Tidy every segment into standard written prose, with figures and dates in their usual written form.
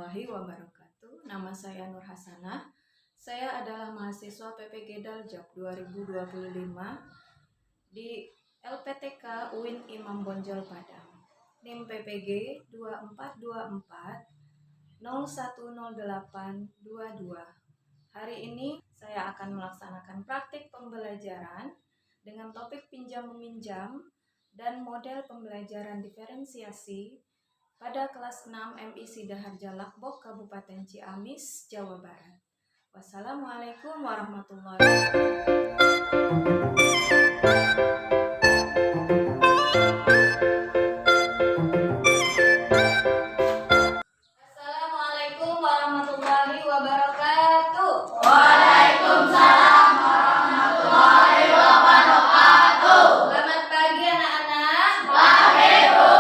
warahmatullahi wabarakatuh. Nama saya Nur Hasanah. Saya adalah mahasiswa PPG Daljab 2025 di LPTK UIN Imam Bonjol Padang. NIM PPG 2424 010822. Hari ini saya akan melaksanakan praktik pembelajaran dengan topik pinjam meminjam dan model pembelajaran diferensiasi pada kelas 6 MIC Daharja Lakbok Kabupaten Ciamis, Jawa Barat. Wassalamualaikum warahmatullahi wabarakatuh. Assalamualaikum warahmatullahi wabarakatuh. Waalaikumsalam warahmatullahi wabarakatuh. Selamat pagi anak-anak. Pagi, Bu.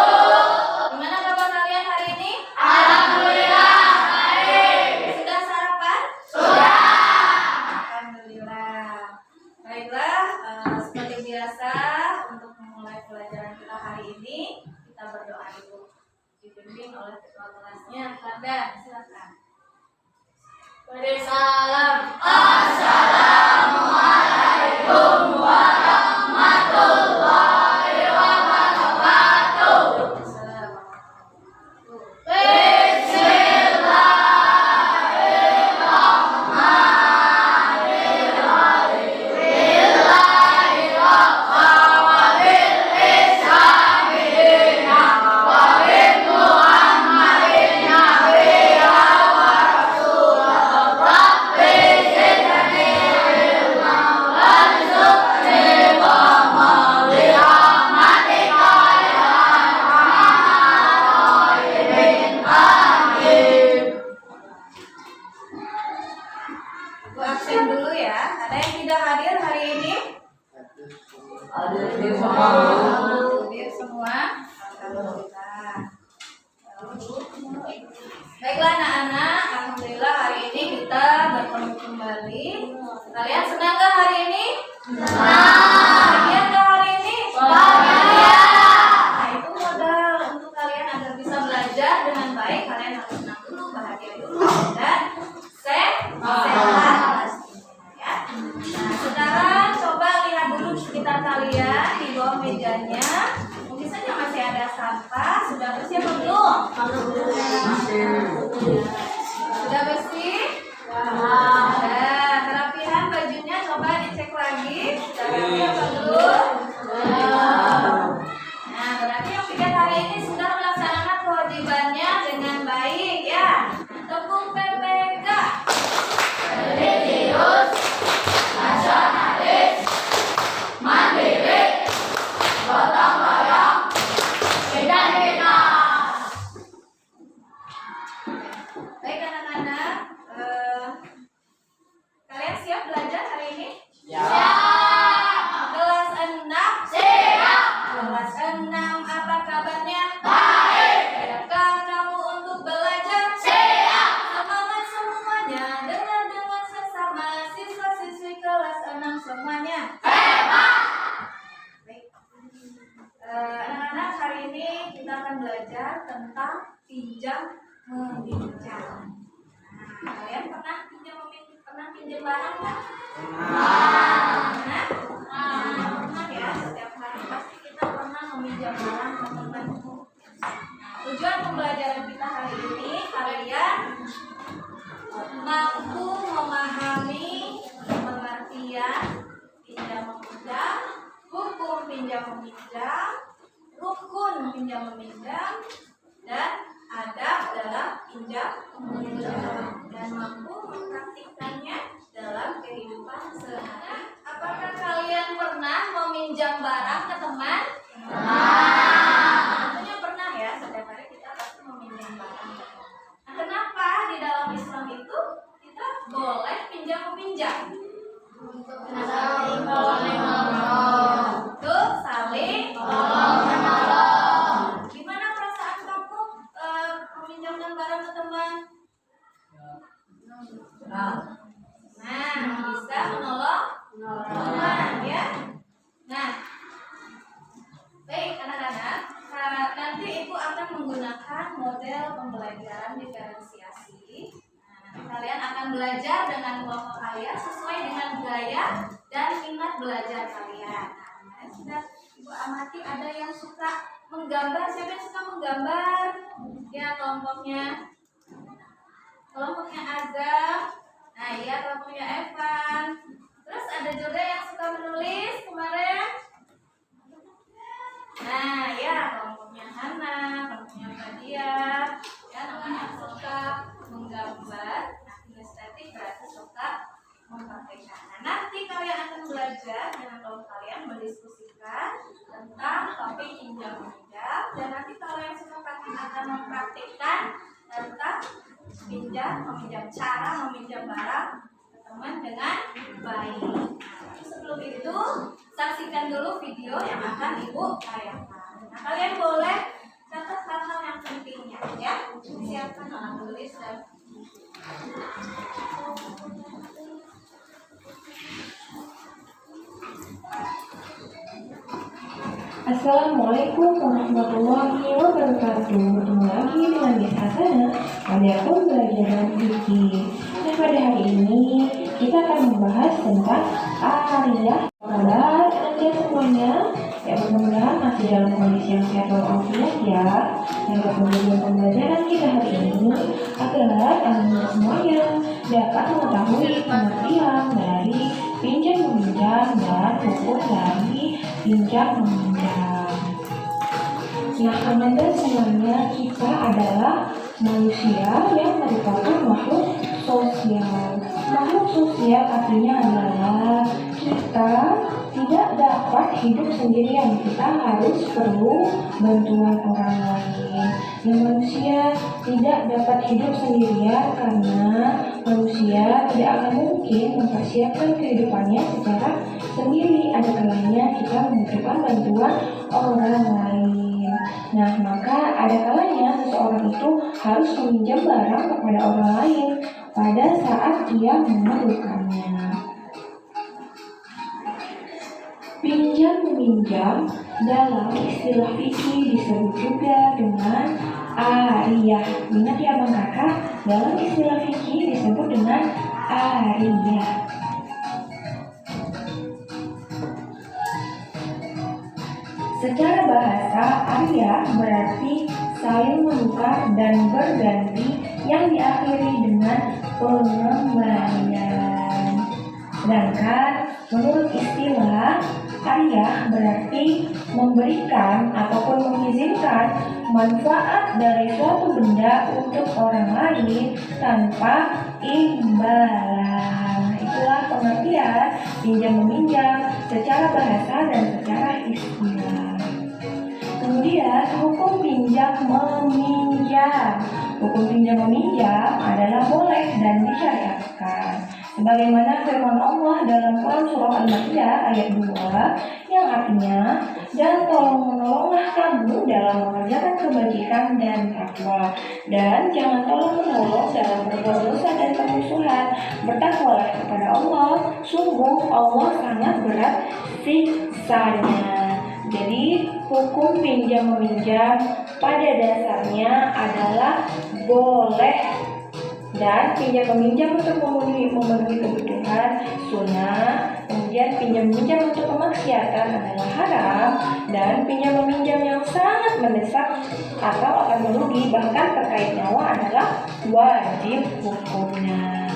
Gimana kabar kalian hari ini? Alhamdulillah baik. Sudah sarapan? Sudah. Alhamdulillah. Baiklah, seperti biasa untuk memulai pelajaran kita hari ini, kita berdoa dulu. Dipimpin oleh ketua kelasnya, Kardan. Silakan. Beri salam. Assalamualaikum warahmatullahi wabarakatuh. Ibu absen dulu ya. Ada yang tidak hadir hari ini? Hadir semua. Alhamdulillah. Baiklah anak-anak, alhamdulillah hari ini kita bertemu kembali. Kalian senang gak hari ini? Bahagia gak hari ini? Nah, itu modal untuk kalian agar bisa belajar dengan baik. Kalian harus senang dulu, bahagia dulu, dan sehat pastinya ya. Nah, sekarang coba lihat dulu di sekitar kalian di bawah mejanya. Mungkin saja masih ada sampah. Sudah bersih apa belum? Sudah bersih? Nah, kerapihan bajunya coba dicek lagi. Sudah rapi apa belum? Nah, berarti yang pikir hari ini sudah melaksanakan kewajibannya dengan baik ya. Tepung PPK. Religius, nasionalis, mandiri, gotong royong, identitas. Baik anak-anak, kalian siap belajar hari ini? Kelas 6. Siap. Kelas 6, apa kabarnya? Baik. Siapkah kamu untuk belajar? Siap. Semangat semuanya, dengan sesama siswa-siswi kelas 6 semuanya. Hebat. Baik. Anak-anak, hari ini kita akan belajar tentang pinjam meminjam. Nah, kalian pernah pinjam barang nggak? Pernah? Pernah ya. Setiap hari pasti kita pernah meminjam barang ke teman. Tujuan pembelajaran kita hari ini, kalian mampu memahami pengertian pinjam meminjam, hukum pinjam meminjam, rukun pinjam meminjam, dan adab dalam pinjam meminjam, dan mampu mempraktikkannya dalam kehidupan sehari-hari. Apakah kalian pernah meminjam barang ke teman? Tentunya pernah ya, setiap hari kita pasti meminjam barang. Nah, kenapa di dalam Islam itu kita boleh pinjam meminjam? Saling menolong. Tuh, saling Menolong. Gimana perasaan kamu meminjamkan barang ke teman? Nah, bisa menolong teman ya. Nah, baik anak-anak, nanti Ibu akan menggunakan model pembelajaran diferensiasi. belajar dengan kelompok kalian sesuai dengan gaya dan minat belajar kalian. Nah, sudah Ibu amati ada yang suka menggambar. Siapa yang suka menggambar? Ya, kelompoknya Azam. Nah, iya, kelompoknya Evan. Terus ada juga yang suka menulis kemarin. Nah, ya, kelompoknya Hana, kelompoknya Fadia. Ya, namanya suka menggambar. Nah, kinestetik berarti suka mempraktekkan. Nah, nanti kalian akan belajar dengan kelompok kalian mendiskusikan tentang topik pinjam meminjam, dan nanti kalau yang suka praktik akan mempraktikkan tentang pinjam meminjam, cara meminjam barang ke teman dengan baik. Nah, sebelum itu saksikan dulu video yang akan Ibu tayangkan. Nah, kalian boleh catat hal-hal yang pentingnya ya. Siapkan alat tulis dan Assalamualaikum warahmatullahi wabarakatuh. Bertemu lagi dengan Miss Hasana pada pembelajaran fikih. Dan pada hari ini kita akan membahas tentang ariyah. Kabar kalian semuanya? Ya, mudah-mudahan masih dalam kondisi yang sehat walafiat ya. Dan kemudian pembelajaran kita hari ini adalah kalian semuanya dapat mengetahui pengertian dari pinjam meminjam dan hukum dari pinjam meminjam. Nah, teman-teman semuanya, kita adalah manusia yang merupakan makhluk sosial. Makhluk sosial artinya adalah kita tidak dapat hidup sendirian. Kita harus perlu bantuan orang lain. Dan manusia tidak dapat hidup sendirian karena manusia tidak akan mungkin mempersiapkan kehidupannya secara sendiri. Ada kalanya kita membutuhkan bantuan orang lain. Nah, maka ada kalanya seseorang itu harus meminjam barang kepada orang lain pada saat dia memerlukannya. Pinjam meminjam dalam istilah fikih disebut juga dengan ariyah. Ingat ya Bang Kakak, dalam istilah fikih disebut dengan ariyah. Secara bahasa, ariyah berarti saling menukar dan berganti yang diakhiri dengan pengembalian. Sedangkan menurut istilah, ariyah berarti memberikan ataupun mengizinkan manfaat dari suatu benda untuk orang lain tanpa imbalan. Itulah pengertian pinjam meminjam secara bahasa dan secara istilah. Kemudian hukum pinjam meminjam. Hukum pinjam meminjam adalah boleh dan disyariatkan. Sebagaimana firman Allah dalam Quran surah Al-Maidah ayat 2 yang artinya, dan tolong-menolonglah kamu dalam mengerjakan kebajikan dan takwa, dan jangan tolong-menolong dalam berbuat dosa dan permusuhan. Bertakwalah kepada Allah, sungguh Allah sangat berat siksanya. Jadi hukum pinjam meminjam pada dasarnya adalah boleh, dan pinjam meminjam untuk memenuhi kebutuhan sunnah. Kemudian pinjam meminjam untuk kemaksiatan adalah haram, dan pinjam meminjam yang sangat mendesak atau akan merugi bahkan terkait nyawa adalah wajib hukumnya.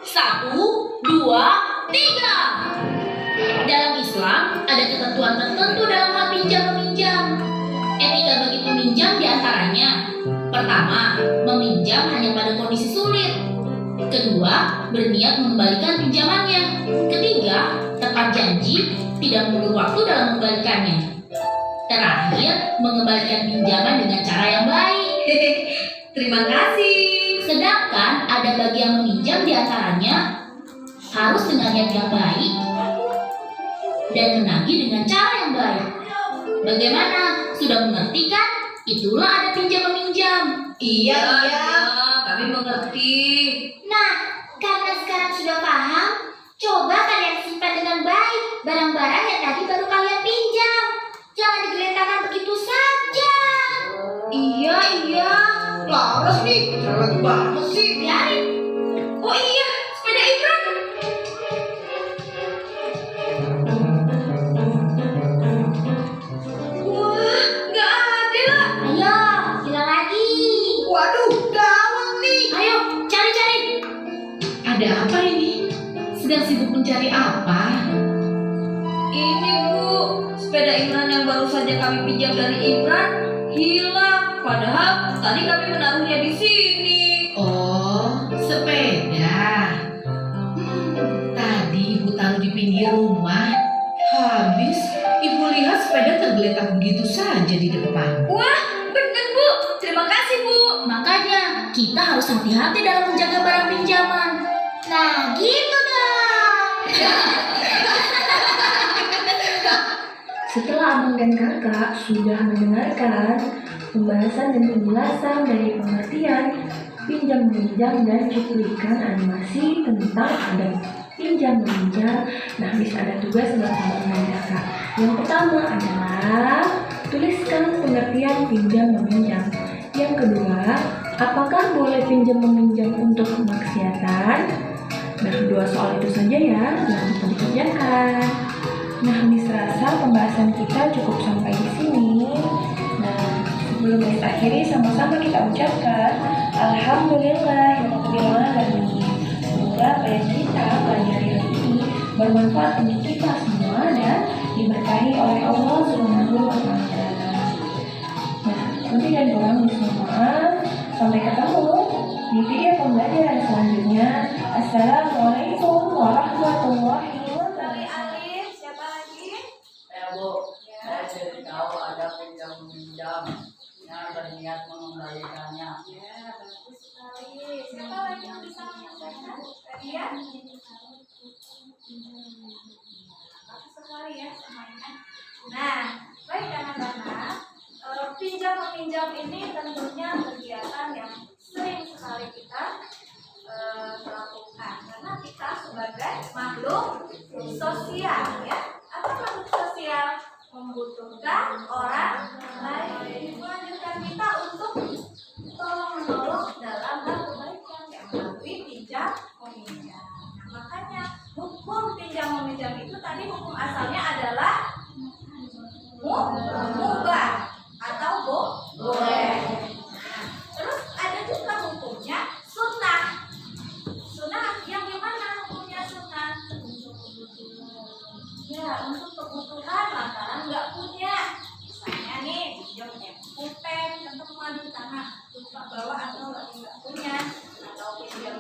Satu, dua, tiga. Dalam Islam ada ketentuan tertentu dalam hal pinjam meminjam. Etika bagi peminjam diantaranya: pertama, meminjam hanya pada kondisi sulit. Kedua, berniat mengembalikan pinjamannya. Ketiga, tepat janji, tidak mundur waktu dalam mengembalikannya. Terakhir, mengembalikan pinjaman dengan cara yang baik. Terima kasih. Sedangkan ada bagi yang meminjam diantaranya harus dengan niat yang baik dan menagih dengan cara yang baik. Bagaimana? Sudah mengerti kan? Itulah ada pinjam meminjam. Iya, kami mengerti. Nah, karena sekarang sudah paham, coba kalian simpan dengan baik barang-barang yang tadi baru kalian pinjam. Jangan digeletakkan begitu saja. Iya, Iya. Laras nih, cerewet banget sih. Biarin. Oh iya, sepeda Imran. Wah, nggak ada. Ayo, bilang lagi. Waduh, gawat nih. Ayo, cari-cari. Ada apa ini? Sedang sibuk mencari apa? Ini Bu, sepeda Imran yang baru saja kami pinjam dari Imran hilang. Padahal tadi kami menaruhnya di sini. Oh, sepeda. Tadi ibu taruh di pinggir rumah. Habis ibu lihat sepeda tergeletak begitu saja di depan. Wah, bener Bu. Terima kasih Bu. Makanya kita harus hati-hati dalam menjaga barang pinjaman. Nah, gitu dong. Setelah abang dan kakak sudah mendengarkan pembahasan dan penjelasan dari pengertian pinjam meminjam dan cuplikan animasi tentang adab pinjam meminjam, nah bisa ada tugas buat abang dan kakak. Yang pertama adalah tuliskan pengertian pinjam meminjam. Yang kedua, apakah boleh pinjam meminjam untuk kemaksiatan? Nah, 2 soal itu saja ya yang kita dikerjakan. Nah, Miss rasa pembahasan kita cukup sampai di sini. Nah, sebelum Miss akhiri, sama-sama kita ucapkan Alhamdulillahirobbilalamin. Semoga apa yang kita pelajari hari ini bermanfaat untuk kita semua dan diberkahi oleh Allah Subhanahu wa Ta'ala. Nah, nanti dan doang Miss semua. Sampai ketemu di video pembelajaran selanjutnya. Assalamualaikum warahmatullahi wabarakatuh. Dari Alif, siapa lagi? Ya Bu, saya jadi tahu ada pinjam-pinjam yang berniat mengembalikannya. Ya, bagus sekali. Siapa lagi yang bisa menyampaikan? Kalian? Bagus sekali ya semuanya. Nah, baik anak-anak, pinjam meminjam ini tentunya kegiatan yang sering sekali kita lakukan karena kita sebagai makhluk sosial ya. Apa makhluk sosial? Membutuhkan orang lain, melanjutkan kita untuk tolong menolong dalam hal kebaikan yang melalui pinjam meminjam. Nah, makanya hukum pinjam meminjam itu tadi hukum asalnya adalah mubah atau boleh. Nah, terus ada juga hukumnya sunnah. Sunnah yang gimana hukumnya sunnah? Ya, untuk kebutuhan lantaran nggak punya. Misalnya nih, dia punya pulpen, atau madu karena lupa bawa atau lagi nggak punya, atau pinjam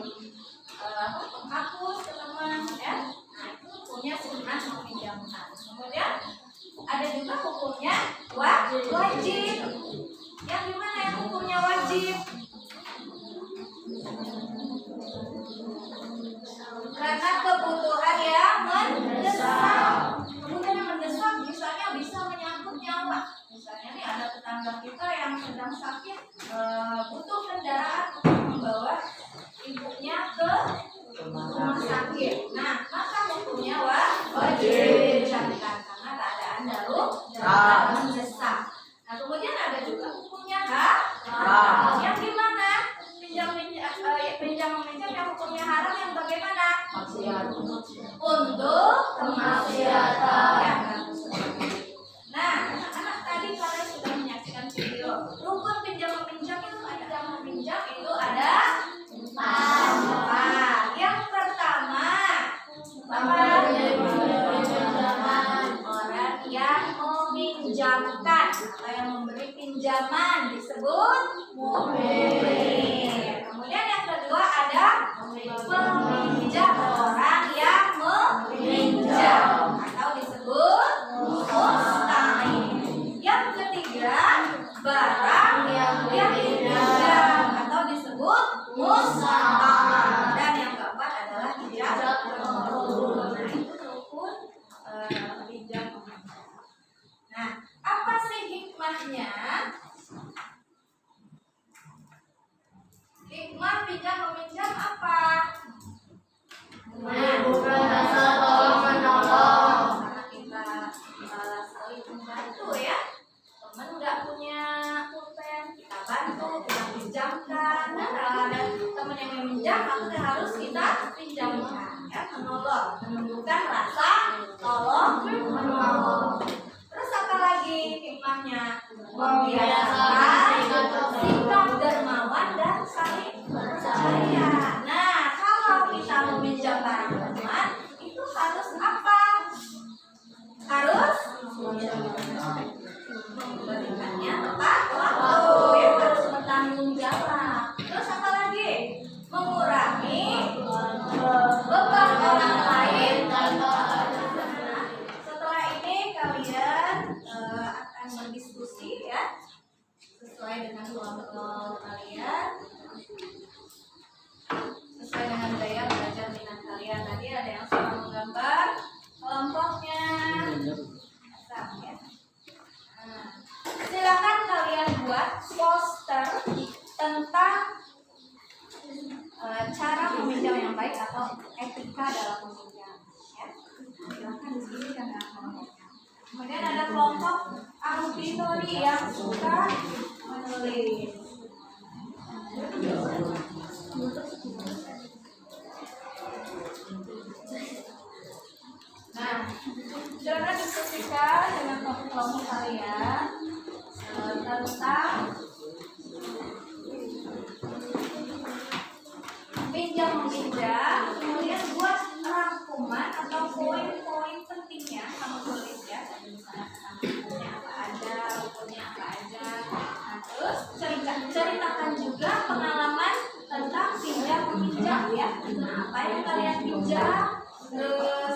penghapus ke teman, ya. Nah, itu hukumnya sunnah meminjamkan. Kemudian ada juga hukumnya wajib. Yang gimana yang hukumnya wajib? Karena kebutuhan yang mendesak. Kebutuhan yang mendesak misalnya bisa menyangkut nyawa. Misalnya nih ada tetangga kita yang sedang sakit, butuh kendaraan untuk membawa ibunya ke rumah sakit. Nah, maka hukumnya wajib dilakukan karena keadaan darurat mendesak. Nah, kemudian ada juga hukumnya haram. Yang gimana? Pinjam meminjam yang hukumnya haram yang bagaimana? Maksiat. Untuk kemaksiatan. Ya, nah, anak-anak tadi kalian sudah menyaksikan video. Rukun pinjam meminjam itu ada 4. Yang pertama kita pinjamkan. Nah, kalau ada teman yang meminjam, maka harus kita pinjamkan. Ya, menolong, menunjukkan rasa tolong menolong. Terus apa lagi hikmahnya? Membiasakan sikap dermawan dan saling percaya. Nah, kalau kita meminjam barang teman, itu harus apa? Harus memberikannya tepat waktu, ya, harus bertanggung jawab. Terus apa lagi? Mengurangi beban orang lain. Setelah ini kalian akan berdiskusi, ya, sesuai dengan kelompok kalian, sesuai dengan gaya belajar minat kalian. Tadi ada yang suka menggambar kelompoknya. Ya. Nah, silakan kalian buat poster tentang cara meminjam yang baik atau etika dalam meminjam. Ya. Silakan di sini dan kelompoknya. Kemudian ada kelompok auditori yang suka menulis. Nah, silakan diskusikan dengan kelompok kalian tentang pinjam meminjam. Kemudian buat rangkuman atau poin-poin pentingnya, kamu tulis ya. Bukunya apa aja, bukunya apa aja. Nah, terus ceritakan juga pengalaman tentang pinjam meminjam ya. Apa yang kalian pinjam, terus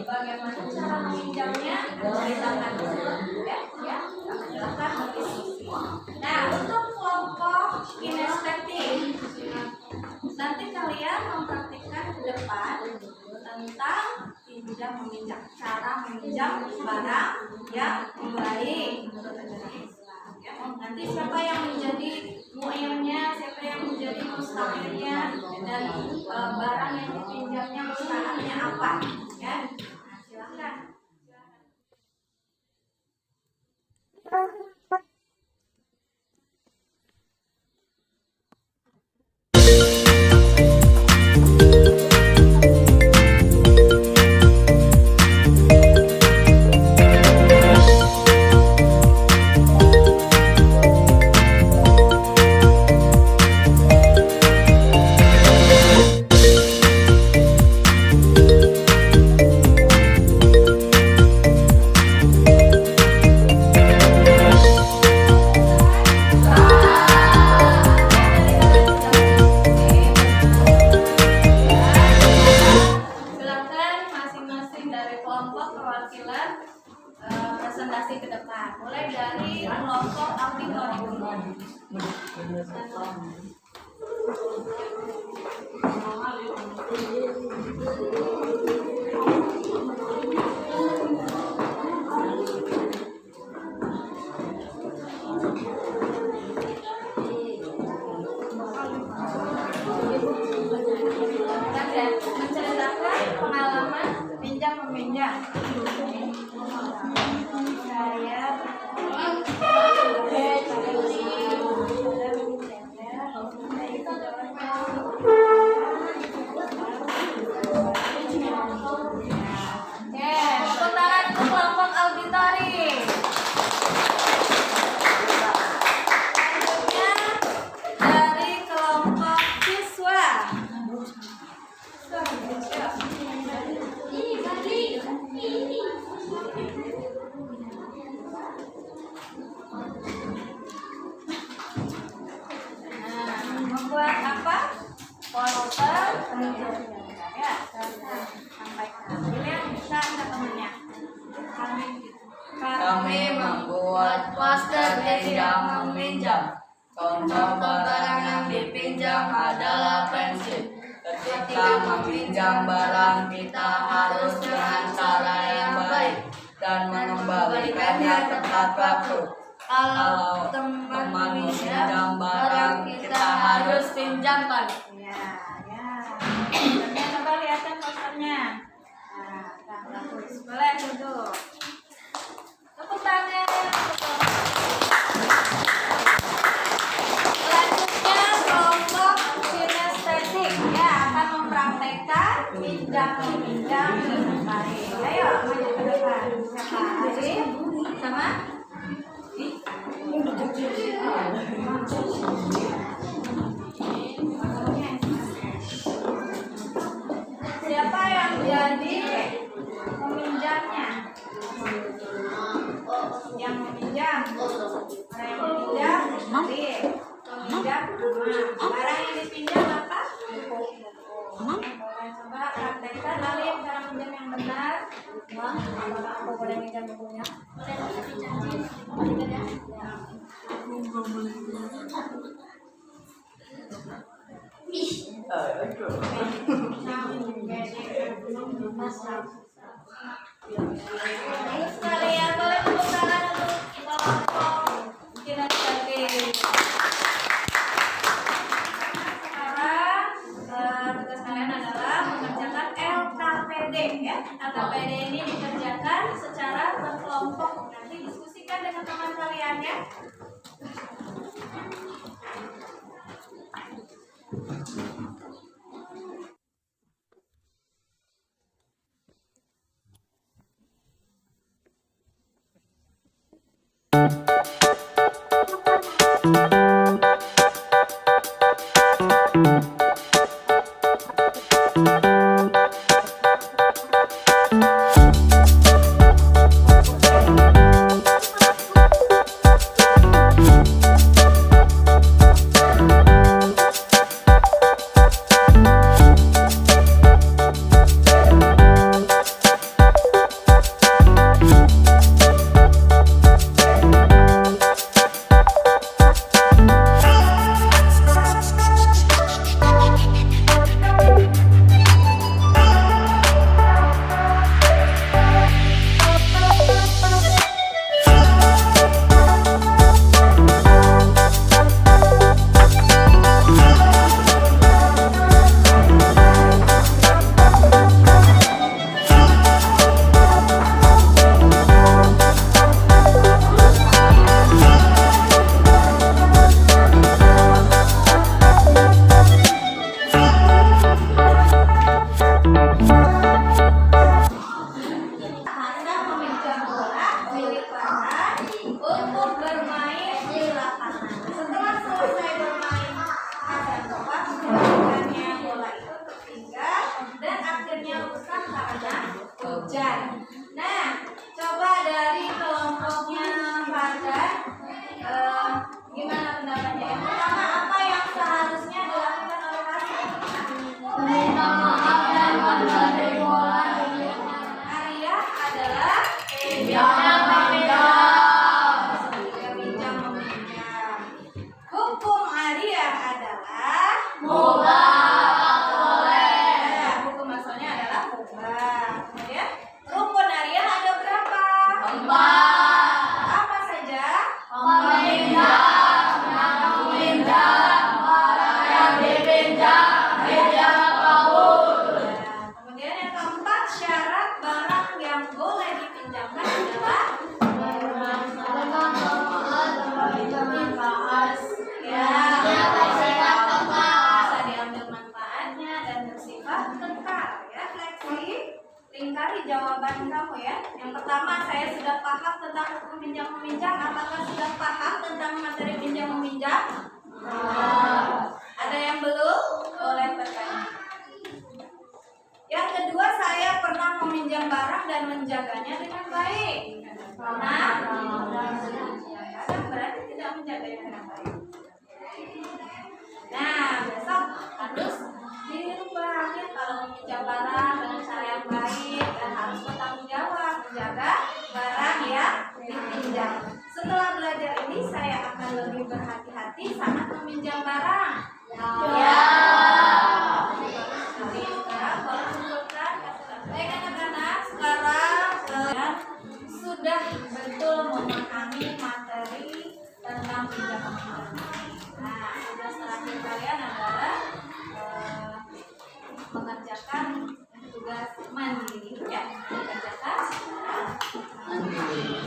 bagaimana cara meminjamnya, ceritakan ya. Silakan berdiskusi. Nah, untuk kelompok kinestetik, nanti kalian mempraktikkan ke depan tentang pinjam meminjam, cara meminjam barang yang baik menurut ajaran Islam. Ya, nanti siapa yang menjadi mu'irnya, siapa yang menjadi mustaqirnya, dan barang yang dipinjamnya perusahaannya apa, ya. Nah, silakan. Presentasi ke depan, mulai dari kelompok auditori dulu. Menceritakan pengalaman pinjam meminjam. Tepuk tangan untuk kelompok auditori. Selanjutnya dari kelompok siswa. Membuat apa? Poster ya, sampaikan. Kalian bisa ke temannya. Kami membuat poster pinjam meminjam. Contoh barang yang dipinjam adalah pensil. Ketika meminjam barang, kita harus dengan cara yang baik dan mengembalikannya tepat waktu. Kalau teman meminjam barang, kita harus pinjamkan. Ya. Posternya coba lihatkan posternya. Nah, boleh duduk. Tepuk tangan. meminjam dengan baik. Ayo maju ke depan. Siapa? Arif sama siapa yang jadi meminjamnya? Yang meminjam. Orang yang meminjam, Arif. Meminjam, barang yang dipinjam apa? Coba praktekkan Alif cara minjam yang benar. Apakah aku boleh minjam bukunya? Sekalian boleh tepuk tangan untuk kelompok kinestetik. Tugas kalian adalah mengerjakan LKPD ya. LKPD ini dikerjakan secara berkelompok. Nanti diskusikan dengan teman kalian ya. Lingkari jawaban kamu ya. Yang pertama, saya sudah paham tentang hukum pinjam-meminjam. Apakah sudah paham tentang materi pinjam-meminjam? Ada yang belum? Boleh bertanya. Yang kedua, saya pernah meminjam barang dan menjaganya dengan baik. Pernah? Kan berarti tidak menjaganya dengan baik. Nah, besok harus dirubah ya. Kalau meminjam barang dengan cara yang baik dan harus bertanggung jawab menjaga barang yang dipinjam. Setelah belajar ini, saya akan lebih berhati-hati saat meminjam barang. Ya. Baik anak-anak, sekarang kalian sudah betul memahami materi tentang pinjam-meminjam. Nah, tugas terakhir kalian adalah mengerjakan tugas mandiri ya, mengerjakan secara mandiri.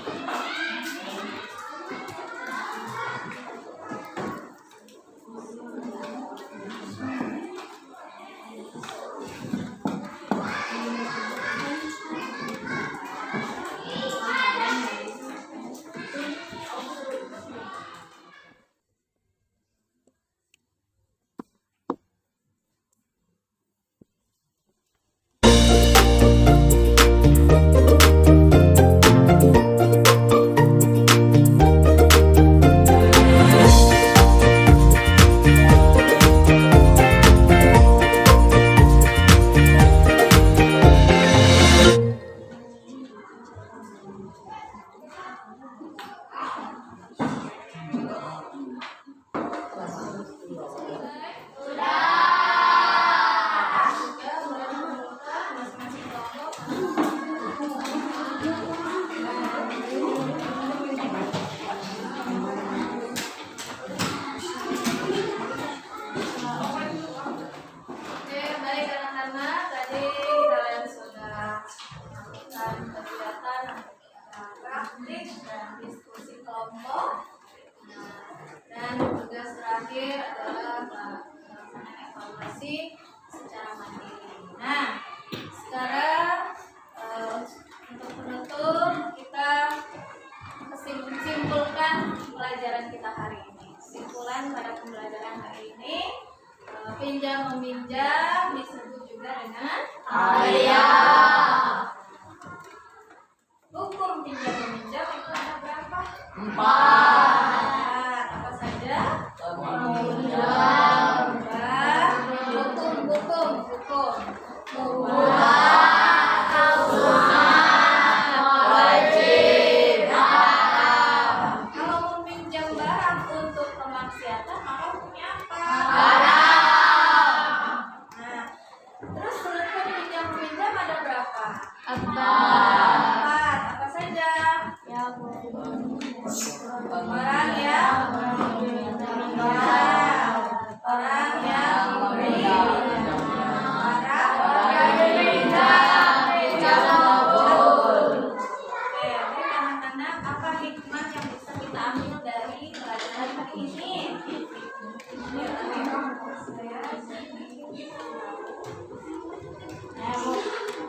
ngaji secara mandiri. Nah, sekarang untuk penutup kita simpulkan pelajaran kita hari ini. Kesimpulan pada pembelajaran hari ini, pinjam meminjam disebut juga dengan hadiah. Hukum pinjam meminjam itu ada berapa? 4. Apa saja? Meminjam. Hukum. Kalau meminjam barang untuk kemaksiatan maka hukumnya apa? Nah, terus rukun pinjam meminjam ada berapa? 4. Apa saja? Orang yang orang yang memberi, Oke, anak-anak, apa hikmah yang bisa kita ambil dari pelajaran hari ini?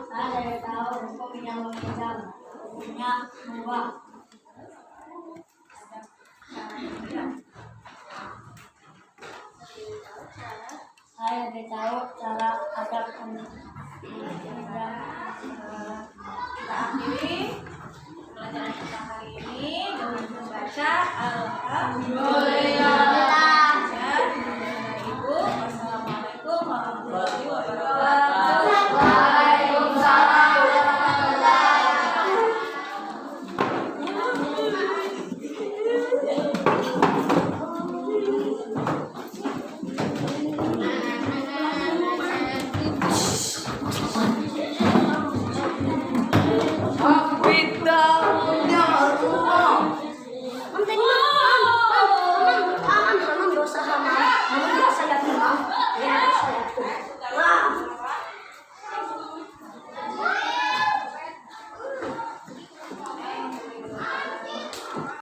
Saya dari tahu hukum pinjam meminjam. Hukumnya 2. Saya dari tahu cara adab Kita akhiri pelajaran kita hari ini dengan membaca Alhamdulillah.